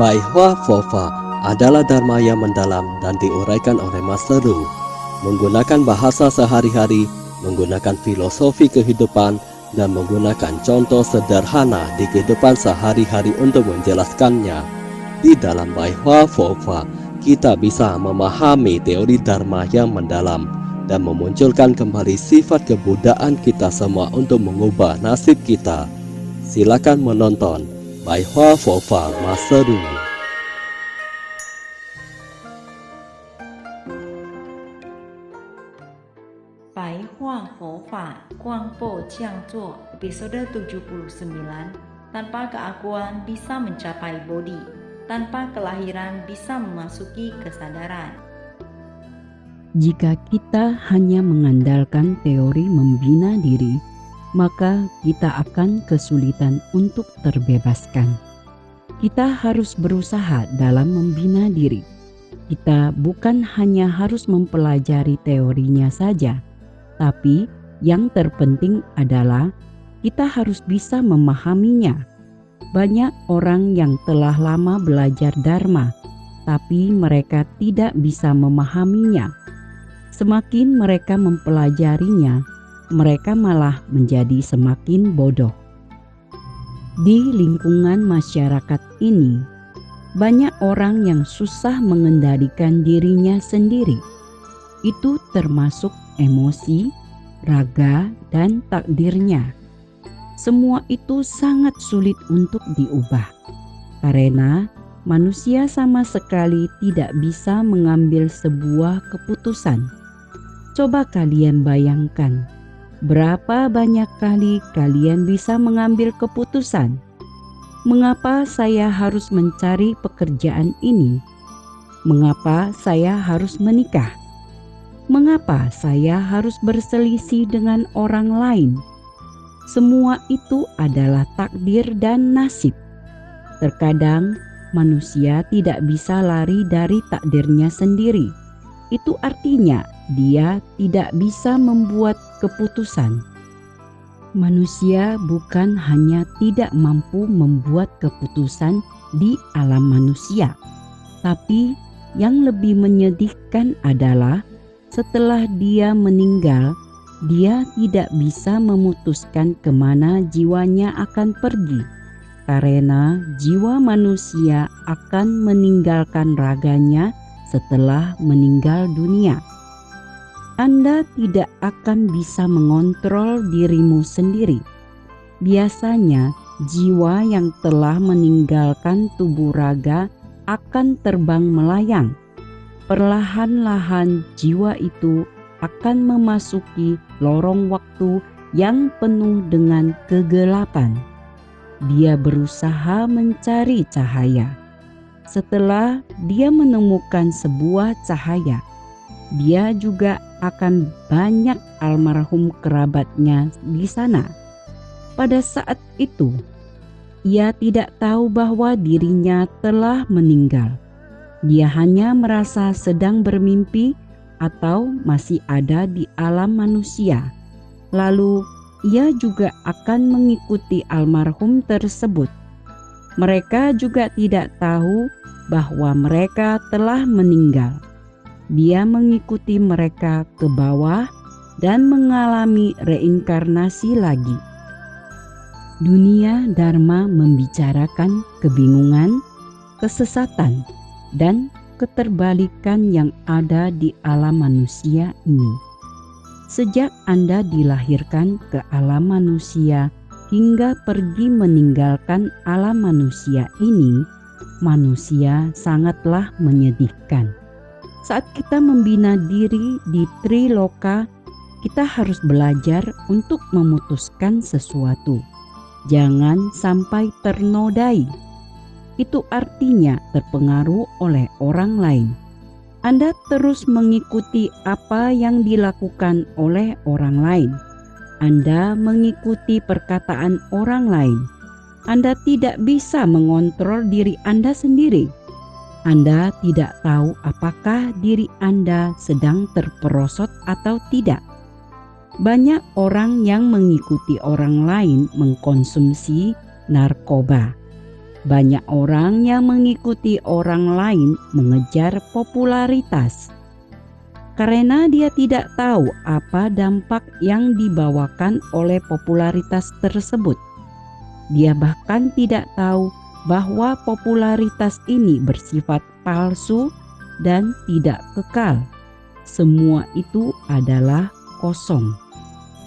Bai Hua Fofa adalah dharma yang mendalam dan diuraikan oleh Master Ru. Menggunakan bahasa sehari-hari, menggunakan filosofi kehidupan, dan menggunakan contoh sederhana di kehidupan sehari-hari untuk menjelaskannya. Di dalam Bai Hua Fofa, kita bisa memahami teori dharma yang mendalam dan memunculkan kembali sifat kebudayaan kita semua untuk mengubah nasib kita. Silakan menonton Bai Hua Fofa Master Ru. 白话佛法光波讲座episode 79. Tanpa keakuan bisa mencapai bodhi, tanpa kelahiran bisa memasuki kesadaran. Jika kita hanya mengandalkan teori membina diri, maka kita akan kesulitan untuk terbebaskan. Kita harus berusaha dalam membina diri. Kita bukan hanya harus mempelajari teorinya saja, tapi yang terpenting adalah kita harus bisa memahaminya. Banyak orang yang telah lama belajar Dharma, tapi mereka tidak bisa memahaminya. Semakin mereka mempelajarinya, mereka malah menjadi semakin bodoh. Di lingkungan masyarakat ini, banyak orang yang susah mengendalikan dirinya sendiri. Itu termasuk emosi, raga, dan takdirnya. Semua itu sangat sulit untuk diubah, karena manusia sama sekali tidak bisa mengambil sebuah keputusan. Coba kalian bayangkan, berapa banyak kali kalian bisa mengambil keputusan? Mengapa saya harus mencari pekerjaan ini? Mengapa saya harus menikah? Mengapa saya harus berselisih dengan orang lain? Semua itu adalah takdir dan nasib. Terkadang manusia tidak bisa lari dari takdirnya sendiri. Itu artinya dia tidak bisa membuat keputusan. Manusia bukan hanya tidak mampu membuat keputusan di alam manusia, tapi yang lebih menyedihkan adalah setelah dia meninggal, dia tidak bisa memutuskan kemana jiwanya akan pergi, karena jiwa manusia akan meninggalkan raganya setelah meninggal dunia. Anda tidak akan bisa mengontrol dirimu sendiri. Biasanya, jiwa yang telah meninggalkan tubuh raga akan terbang melayang. Perlahan-lahan jiwa itu akan memasuki lorong waktu yang penuh dengan kegelapan. Dia berusaha mencari cahaya. Setelah dia menemukan sebuah cahaya, dia juga akan banyak almarhum kerabatnya di sana. Pada saat itu, ia tidak tahu bahwa dirinya telah meninggal. Dia hanya merasa sedang bermimpi atau masih ada di alam manusia. Lalu ia juga akan mengikuti almarhum tersebut. Mereka juga tidak tahu bahwa mereka telah meninggal. Dia mengikuti mereka ke bawah dan mengalami reinkarnasi lagi. Dunia Dharma membicarakan kebingungan, kesesatan, dan keterbalikan yang ada di alam manusia ini. Sejak Anda dilahirkan ke alam manusia hingga pergi meninggalkan alam manusia ini, manusia sangatlah menyedihkan. Saat kita membina diri di Triloka, kita harus belajar untuk memutuskan sesuatu. Jangan sampai ternodai. Itu artinya terpengaruh oleh orang lain. Anda terus mengikuti apa yang dilakukan oleh orang lain. Anda mengikuti perkataan orang lain. Anda tidak bisa mengontrol diri Anda sendiri. Anda tidak tahu apakah diri Anda sedang terperosot atau tidak. Banyak orang yang mengikuti orang lain mengkonsumsi narkoba. Banyak orang yang mengikuti orang lain mengejar popularitas karena dia tidak tahu apa dampak yang dibawakan oleh popularitas tersebut. Dia bahkan tidak tahu bahwa popularitas ini bersifat palsu dan tidak kekal. Semua itu adalah kosong.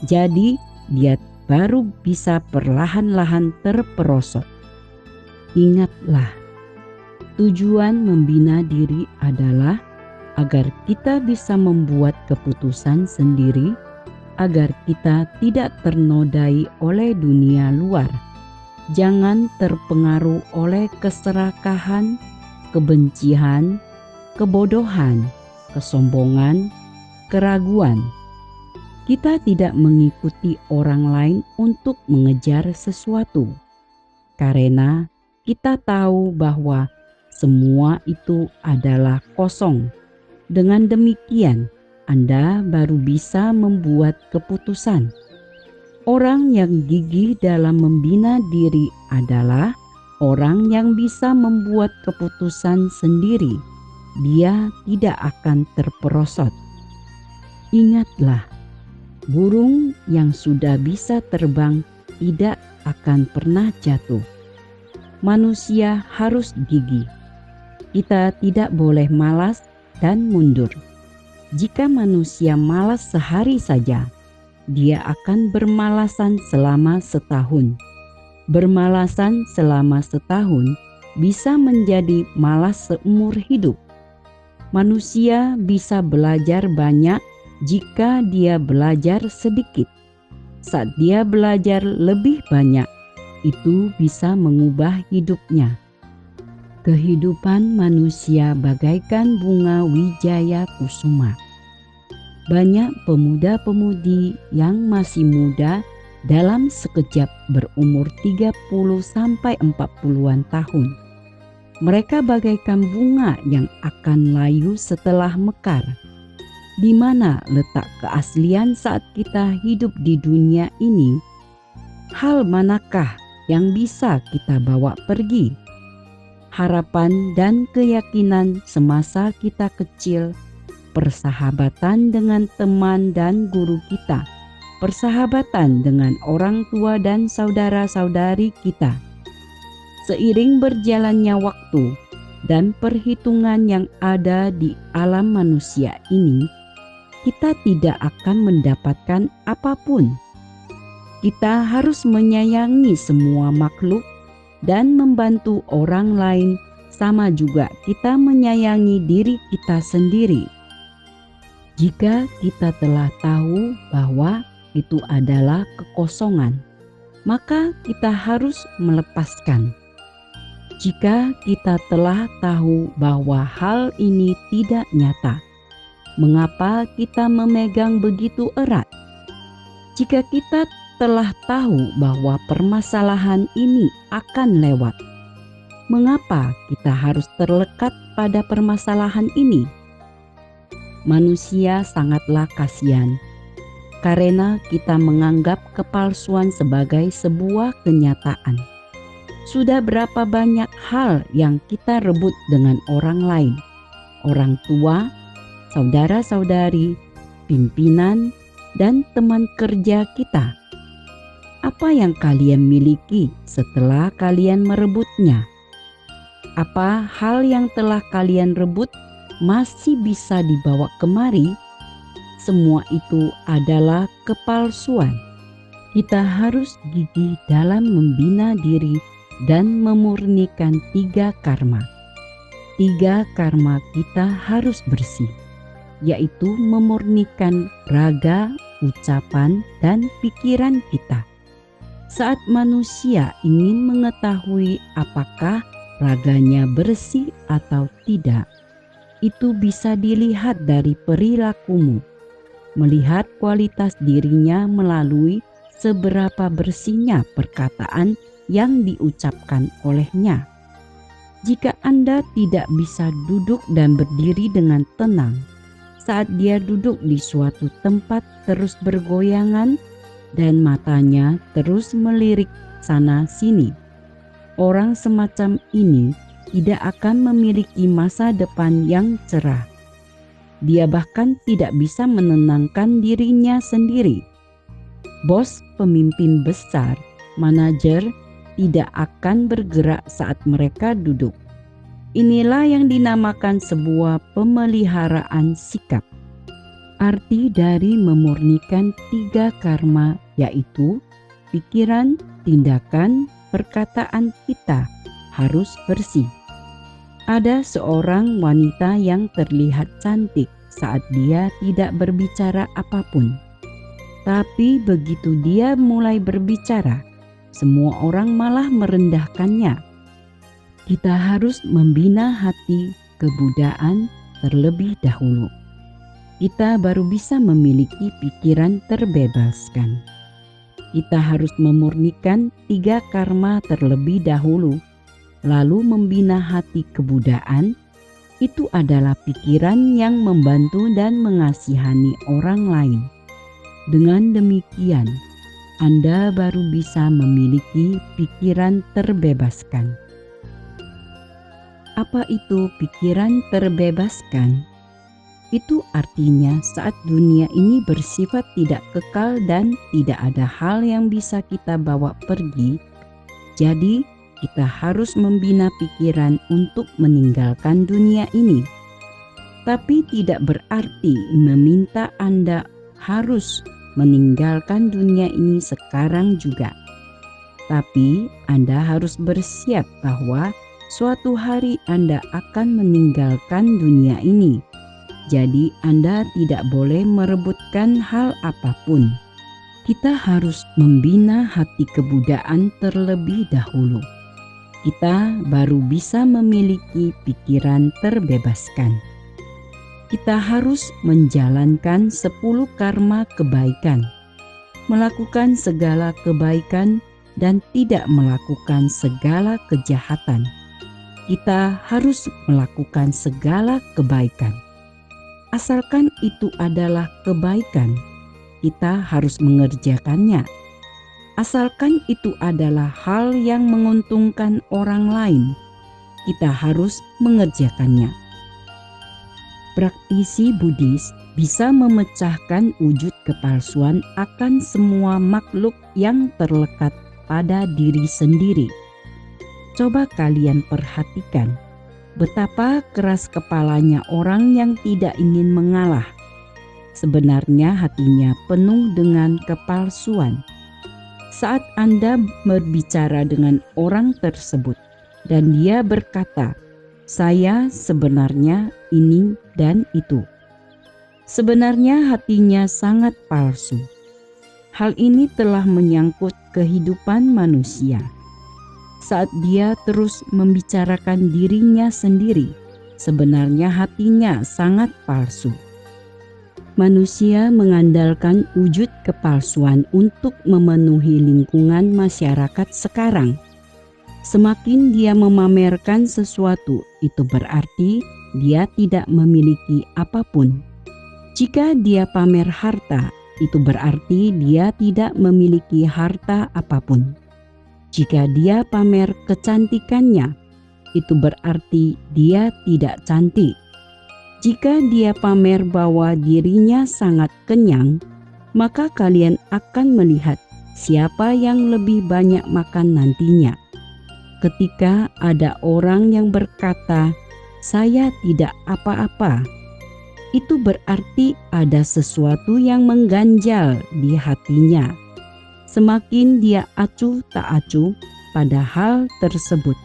Jadi dia baru bisa perlahan-lahan terperosok. Ingatlah, tujuan membina diri adalah agar kita bisa membuat keputusan sendiri, agar kita tidak ternodai oleh dunia luar. Jangan terpengaruh oleh keserakahan, kebencian, kebodohan, kesombongan, keraguan. Kita tidak mengikuti orang lain untuk mengejar sesuatu, karena kita tahu bahwa semua itu adalah kosong. Dengan demikian, Anda baru bisa membuat keputusan. Orang yang gigih dalam membina diri adalah orang yang bisa membuat keputusan sendiri. Dia tidak akan terperosot. Ingatlah, burung yang sudah bisa terbang tidak akan pernah jatuh. Manusia harus gigih. Kita tidak boleh malas dan mundur. Jika manusia malas sehari saja, dia akan bermalasan selama setahun. Bermalasan selama setahun bisa menjadi malas seumur hidup. Manusia bisa belajar banyak jika dia belajar sedikit. Saat dia belajar lebih banyak, itu bisa mengubah hidupnya. Kehidupan manusia bagaikan bunga wijaya kusuma. Banyak pemuda-pemudi yang masih muda dalam sekejap berumur 30-40-an tahun. Mereka bagaikan bunga yang akan layu setelah mekar. Di mana letak keaslian saat kita hidup di dunia ini? Hal manakah yang bisa kita bawa pergi? Harapan dan keyakinan semasa kita kecil, persahabatan dengan teman dan guru kita, persahabatan dengan orang tua dan saudara-saudari kita. Seiring berjalannya waktu dan perhitungan yang ada di alam manusia ini, kita tidak akan mendapatkan apapun. Kita harus menyayangi semua makhluk dan membantu orang lain, sama juga kita menyayangi diri kita sendiri. Jika kita telah tahu bahwa itu adalah kekosongan, maka kita harus melepaskan. Jika kita telah tahu bahwa hal ini tidak nyata, mengapa kita memegang begitu erat? Jika kita telah tahu bahwa permasalahan ini akan lewat, mengapa kita harus terlekat pada permasalahan ini? Manusia sangatlah kasihan karena kita menganggap kepalsuan sebagai sebuah kenyataan. Sudah berapa banyak hal yang kita rebut dengan orang lain, orang tua, saudara-saudari, pimpinan, dan teman kerja kita. Apa yang kalian miliki setelah kalian merebutnya? Apa hal yang telah kalian rebut masih bisa dibawa kemari? Semua itu adalah kepalsuan. Kita harus gigih dalam membina diri dan memurnikan 3 karma. 3 karma kita harus bersih, yaitu memurnikan raga, ucapan, dan pikiran kita. Saat manusia ingin mengetahui apakah raganya bersih atau tidak, itu bisa dilihat dari perilakumu, melihat kualitas dirinya melalui seberapa bersihnya perkataan yang diucapkan olehnya. Jika Anda tidak bisa duduk dan berdiri dengan tenang saat dia duduk di suatu tempat terus bergoyangan dan matanya terus melirik sana sini, orang semacam ini tidak akan memiliki masa depan yang cerah. Dia bahkan tidak bisa menenangkan dirinya sendiri. Bos, pemimpin besar, manajer tidak akan bergerak saat mereka duduk. Inilah yang dinamakan sebuah pemeliharaan sikap. Arti dari memurnikan 3 karma yaitu pikiran, tindakan, perkataan kita harus bersih. Ada seorang wanita yang terlihat cantik saat dia tidak berbicara apapun. Tapi begitu dia mulai berbicara, semua orang malah merendahkannya. Kita harus membina hati kebudaan terlebih dahulu. Kita baru bisa memiliki pikiran terbebaskan. Kita harus memurnikan 3 karma terlebih dahulu, lalu membina hati kebudaan. Itu adalah pikiran yang membantu dan mengasihani orang lain. Dengan demikian, Anda baru bisa memiliki pikiran terbebaskan. Apa itu pikiran terbebaskan? Itu artinya saat dunia ini bersifat tidak kekal dan tidak ada hal yang bisa kita bawa pergi, jadi kita harus membina pikiran untuk meninggalkan dunia ini. Tapi tidak berarti meminta Anda harus meninggalkan dunia ini sekarang juga. Tapi Anda harus bersiap bahwa suatu hari Anda akan meninggalkan dunia ini. Jadi Anda tidak boleh merebutkan hal apapun. Kita harus membina hati kebudaan terlebih dahulu. Kita baru bisa memiliki pikiran terbebaskan. Kita harus menjalankan 10 karma kebaikan, melakukan segala kebaikan dan tidak melakukan segala kejahatan. Kita harus melakukan segala kebaikan. Asalkan itu adalah kebaikan, kita harus mengerjakannya. Asalkan itu adalah hal yang menguntungkan orang lain, kita harus mengerjakannya. Praktisi Buddhis bisa memecahkan wujud kepalsuan akan semua makhluk yang terlekat pada diri sendiri. Coba kalian perhatikan betapa keras kepalanya orang yang tidak ingin mengalah. Sebenarnya hatinya penuh dengan kepalsuan. Saat Anda berbicara dengan orang tersebut dan dia berkata, "Saya sebenarnya ini dan itu." Sebenarnya hatinya sangat palsu. Hal ini telah menyangkut kehidupan manusia. Saat dia terus membicarakan dirinya sendiri, sebenarnya hatinya sangat palsu. Manusia mengandalkan wujud kepalsuan untuk memenuhi lingkungan masyarakat sekarang. Semakin dia memamerkan sesuatu, itu berarti dia tidak memiliki apapun. Jika dia pamer harta, itu berarti dia tidak memiliki harta apapun. Jika dia pamer kecantikannya, itu berarti dia tidak cantik. Jika dia pamer bahwa dirinya sangat kenyang, maka kalian akan melihat siapa yang lebih banyak makan nantinya. Ketika ada orang yang berkata, "Saya tidak apa-apa," itu berarti ada sesuatu yang mengganjal di hatinya. Semakin dia acuh tak acuh pada hal tersebut,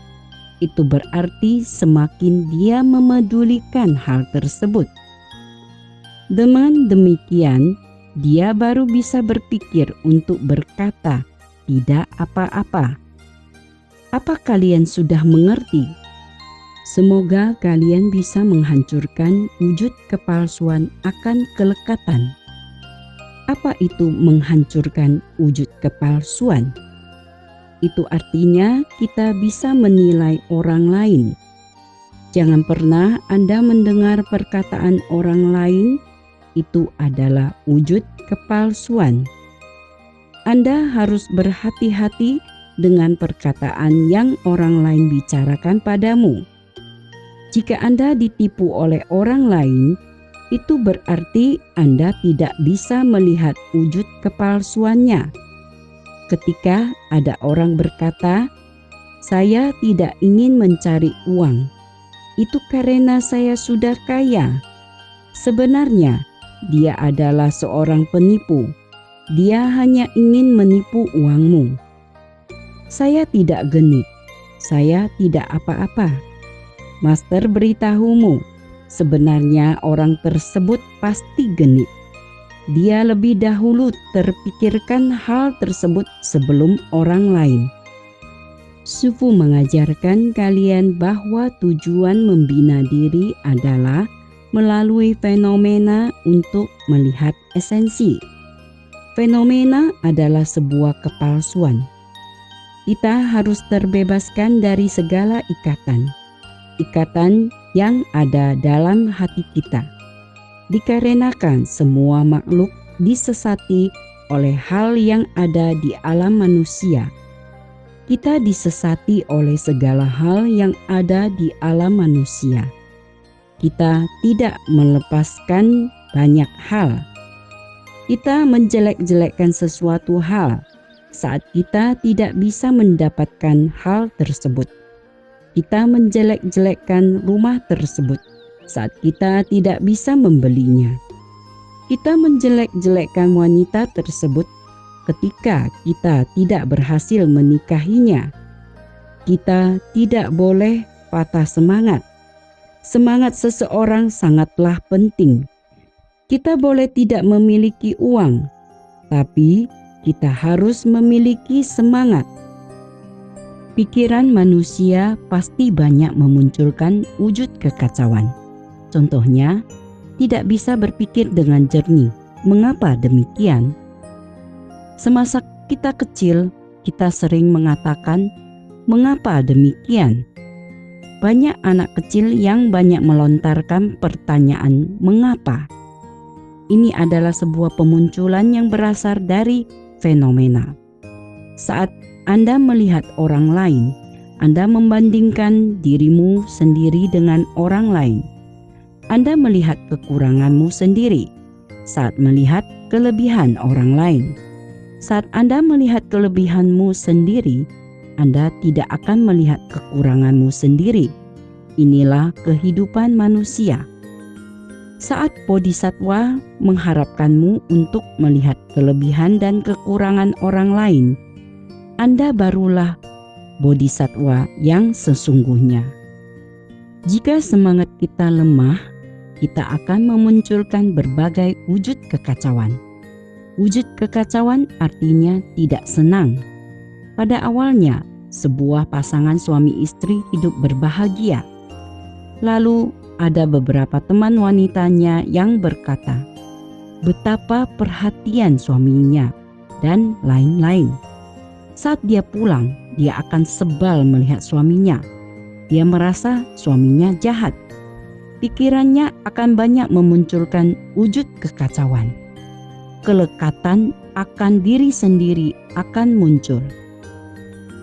itu berarti semakin dia memedulikan hal tersebut. Dengan demikian, dia baru bisa berpikir untuk berkata, "Tidak apa-apa." Apa kalian sudah mengerti? Semoga kalian bisa menghancurkan wujud kepalsuan akan kelekatan. Apa itu menghancurkan wujud kepalsuan? Itu artinya kita bisa menilai orang lain. Jangan pernah Anda mendengar perkataan orang lain, itu adalah wujud kepalsuan. Anda harus berhati-hati dengan perkataan yang orang lain bicarakan padamu. Jika Anda ditipu oleh orang lain, itu berarti Anda tidak bisa melihat wujud kepalsuannya. Ketika ada orang berkata, "Saya tidak ingin mencari uang, itu karena saya sudah kaya." Sebenarnya, dia adalah seorang penipu. Dia hanya ingin menipu uangmu. "Saya tidak genit, saya tidak apa-apa." Master beritahumu, sebenarnya orang tersebut pasti genit. Dia lebih dahulu terpikirkan hal tersebut sebelum orang lain. Sufu mengajarkan kalian bahwa tujuan membina diri adalah melalui fenomena untuk melihat esensi. Fenomena adalah sebuah kepalsuan. Kita harus terbebaskan dari segala ikatan yang ada dalam hati kita. Dikarenakan semua makhluk disesati oleh hal yang ada di alam manusia. Kita disesati oleh segala hal yang ada di alam manusia. Kita tidak melepaskan banyak hal. Kita menjelek-jelekkan sesuatu hal saat kita tidak bisa mendapatkan hal tersebut. Kita menjelek-jelekkan rumah tersebut saat kita tidak bisa membelinya. Kita menjelek-jelekkan wanita tersebut ketika kita tidak berhasil menikahinya. Kita tidak boleh patah semangat. Semangat seseorang sangatlah penting. Kita boleh tidak memiliki uang, tapi kita harus memiliki semangat. Pikiran manusia pasti banyak memunculkan wujud kekacauan. Contohnya, tidak bisa berpikir dengan jernih. Mengapa demikian? Semasa kita kecil, kita sering mengatakan, "Mengapa demikian?" Banyak anak kecil yang banyak melontarkan pertanyaan "mengapa?" Ini adalah sebuah pemunculan yang berasal dari fenomena. Saat Anda melihat orang lain, Anda membandingkan dirimu sendiri dengan orang lain. Anda melihat kekuranganmu sendiri saat melihat kelebihan orang lain. Saat Anda melihat kelebihanmu sendiri, Anda tidak akan melihat kekuranganmu sendiri. Inilah kehidupan manusia. Saat bodhisattva mengharapkanmu untuk melihat kelebihan dan kekurangan orang lain, Anda barulah bodhisattva yang sesungguhnya. Jika semangat kita lemah, kita akan memunculkan berbagai wujud kekacauan. Wujud kekacauan artinya tidak senang. Pada awalnya, sebuah pasangan suami istri hidup berbahagia. Lalu ada beberapa teman wanitanya yang berkata, betapa perhatian suaminya, dan lain-lain. Saat dia pulang, dia akan sebal melihat suaminya. Dia merasa suaminya jahat. Pikirannya akan banyak memunculkan wujud kekacauan. Kelekatan akan diri sendiri akan muncul.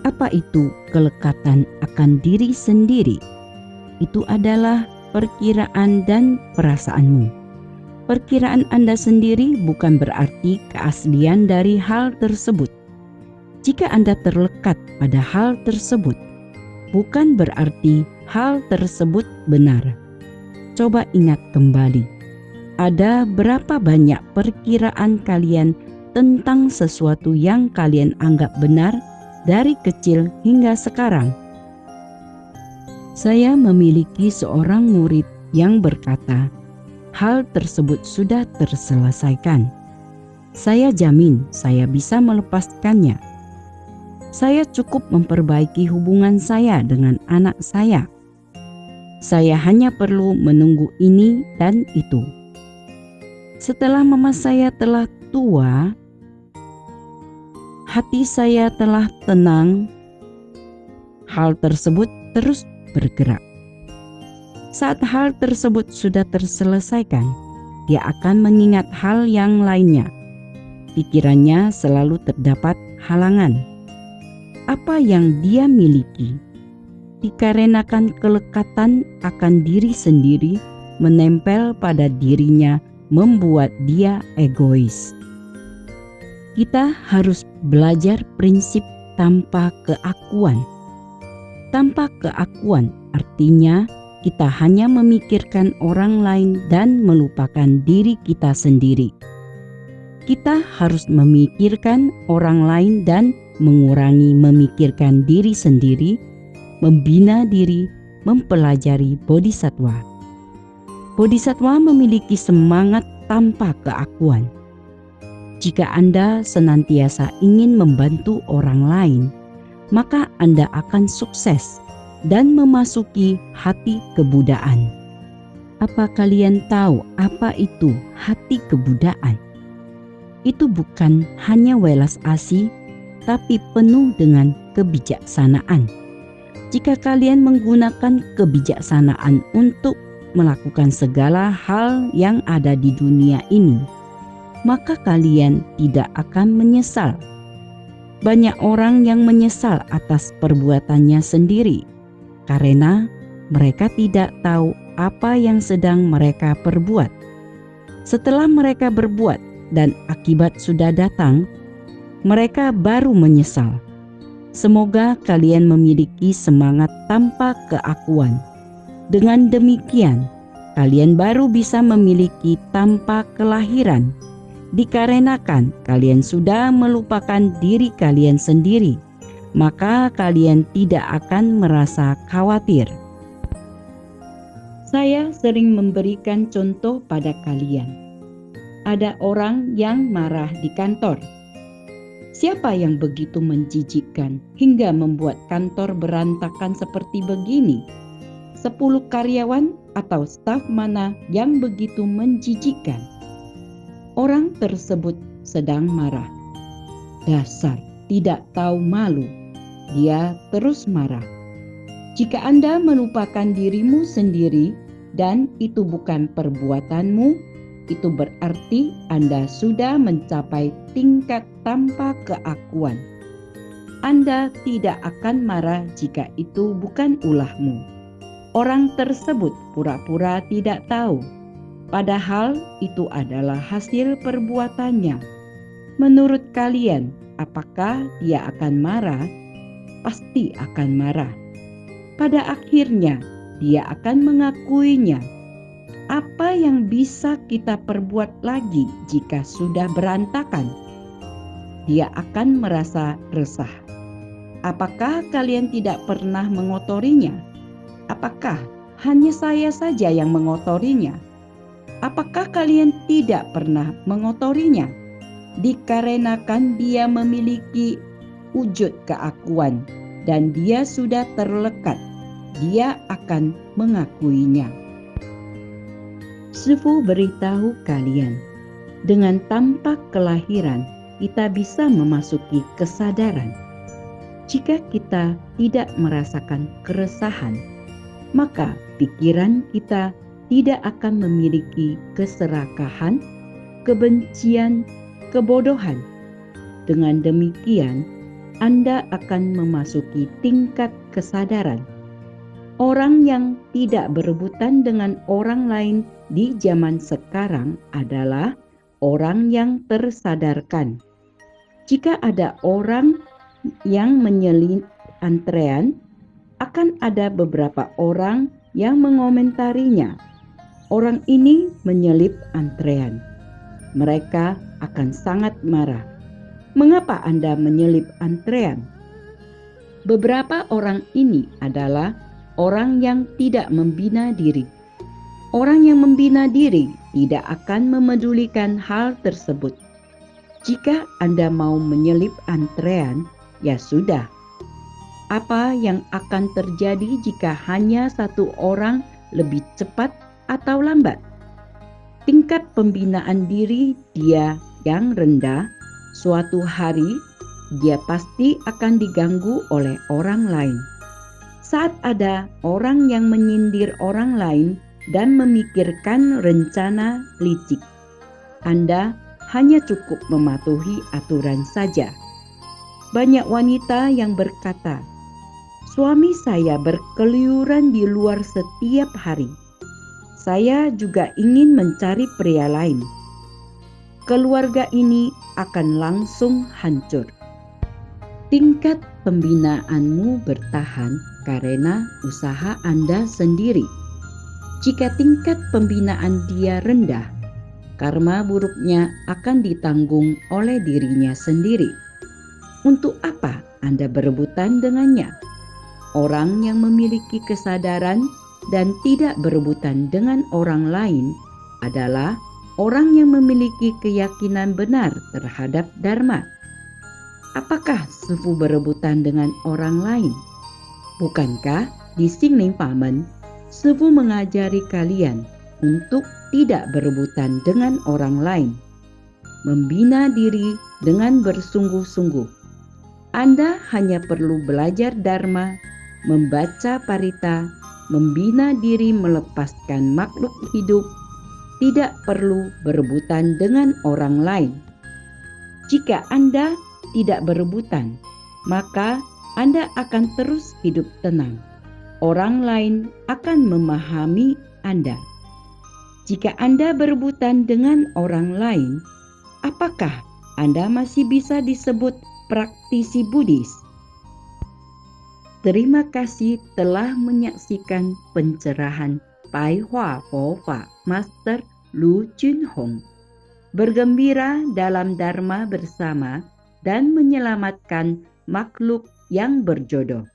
Apa itu kelekatan akan diri sendiri? Itu adalah perkiraan dan perasaanmu. Perkiraan Anda sendiri bukan berarti keaslian dari hal tersebut. Jika Anda terlekat pada hal tersebut, bukan berarti hal tersebut benar. Coba ingat kembali, ada berapa banyak perkiraan kalian tentang sesuatu yang kalian anggap benar dari kecil hingga sekarang? Saya memiliki seorang murid yang berkata, hal tersebut sudah terselesaikan. Saya jamin saya bisa melepaskannya. Saya cukup memperbaiki hubungan saya dengan anak saya. Saya hanya perlu menunggu ini dan itu. Setelah mama saya telah tua, hati saya telah tenang. Hal tersebut terus bergerak. Saat hal tersebut sudah terselesaikan, dia akan mengingat hal yang lainnya. Pikirannya selalu terdapat halangan. apa yang dia miliki. Dikarenakan kelekatan akan diri sendiri menempel pada dirinya, membuat dia egois. Kita harus belajar prinsip tanpa keakuan. Tanpa keakuan artinya kita hanya memikirkan orang lain dan melupakan diri kita sendiri. Kita harus memikirkan orang lain dan mengurangi memikirkan diri sendiri, membina diri, mempelajari bodhisattva. Bodhisattva memiliki semangat tanpa keakuan. Jika Anda senantiasa ingin membantu orang lain, maka Anda akan sukses dan memasuki hati kebudaan. Apa kalian tahu apa itu hati kebudaan? Itu bukan hanya welas asih, tapi penuh dengan kebijaksanaan. Jika kalian menggunakan kebijaksanaan untuk melakukan segala hal yang ada di dunia ini, maka kalian tidak akan menyesal. Banyak orang yang menyesal atas perbuatannya sendiri karena mereka tidak tahu apa yang sedang mereka perbuat. Setelah mereka berbuat dan akibat sudah datang, mereka baru menyesal. Semoga kalian memiliki semangat tanpa keakuan. Dengan demikian, kalian baru bisa memiliki tanpa kelahiran. Dikarenakan kalian sudah melupakan diri kalian sendiri, maka kalian tidak akan merasa khawatir. Saya sering memberikan contoh pada kalian. Ada orang yang marah di kantor. Siapa yang begitu menjijikkan hingga membuat kantor berantakan seperti begini? 10 karyawan atau staf mana yang begitu menjijikkan? Orang tersebut sedang marah. Dasar tidak tahu malu. Dia terus marah. Jika Anda melupakan dirimu sendiri dan itu bukan perbuatanmu, itu berarti Anda sudah mencapai tingkat tanpa keakuan. Anda tidak akan marah jika itu bukan ulahmu. Orang tersebut pura-pura tidak tahu, padahal itu adalah hasil perbuatannya. Menurut kalian, apakah dia akan marah? Pasti akan marah. Pada akhirnya, dia akan mengakuinya. Apa yang bisa kita perbuat lagi jika sudah berantakan? Dia akan merasa resah. Apakah kalian tidak pernah mengotorinya? Apakah hanya saya saja yang mengotorinya? Apakah kalian tidak pernah mengotorinya? Dikarenakan dia memiliki wujud keakuan dan dia sudah terlekat, dia akan mengakuinya. Sifu beritahu kalian, dengan tanpa kelahiran kita bisa memasuki kesadaran. Jika kita tidak merasakan keresahan, maka pikiran kita tidak akan memiliki keserakahan, kebencian, kebodohan. Dengan demikian, Anda akan memasuki tingkat kesadaran. Orang yang tidak berebutan dengan orang lain di zaman sekarang adalah orang yang tersadarkan. Jika ada orang yang menyelip antrean, akan ada beberapa orang yang mengomentarinya. Orang ini menyelip antrean. Mereka akan sangat marah. Mengapa Anda menyelip antrean? Beberapa orang ini adalah orang yang tidak membina diri. Orang yang membina diri tidak akan memedulikan hal tersebut. Jika Anda mau menyelip antrean, ya sudah. Apa yang akan terjadi jika hanya satu orang lebih cepat atau lambat? Tingkat pembinaan diri dia yang rendah, suatu hari dia pasti akan diganggu oleh orang lain. Saat ada orang yang menyindir orang lain dan memikirkan rencana licik, Anda hanya cukup mematuhi aturan saja. banyak wanita yang berkata, "Suami saya berkeliuran di luar setiap hari. Saya juga ingin mencari pria lain." Keluarga ini akan langsung hancur. Tingkat pembinaanmu bertahan karena usaha Anda sendiri. Jika tingkat pembinaan dia rendah, karma buruknya akan ditanggung oleh dirinya sendiri. Untuk apa Anda berebutan dengannya? Orang yang memiliki kesadaran dan tidak berebutan dengan orang lain adalah orang yang memiliki keyakinan benar terhadap Dharma. Apakah Sifu berebutan dengan orang lain? Bukankah di Singling Pamen, Sifu mengajari kalian untuk tidak berebutan dengan orang lain, membina diri dengan bersungguh-sungguh. Anda hanya perlu belajar Dharma, membaca Parita, membina diri melepaskan makhluk hidup, tidak perlu berebutan dengan orang lain. Jika Anda tidak berebutan, maka Anda akan terus hidup tenang. Orang lain akan memahami Anda. Jika Anda berebutan dengan orang lain, apakah Anda masih bisa disebut praktisi Buddhis? Terima kasih telah menyaksikan pencerahan Pai Hua Fo Fa Master Lu Jun Hong. Bergembira dalam Dharma bersama dan menyelamatkan makhluk yang berjodoh.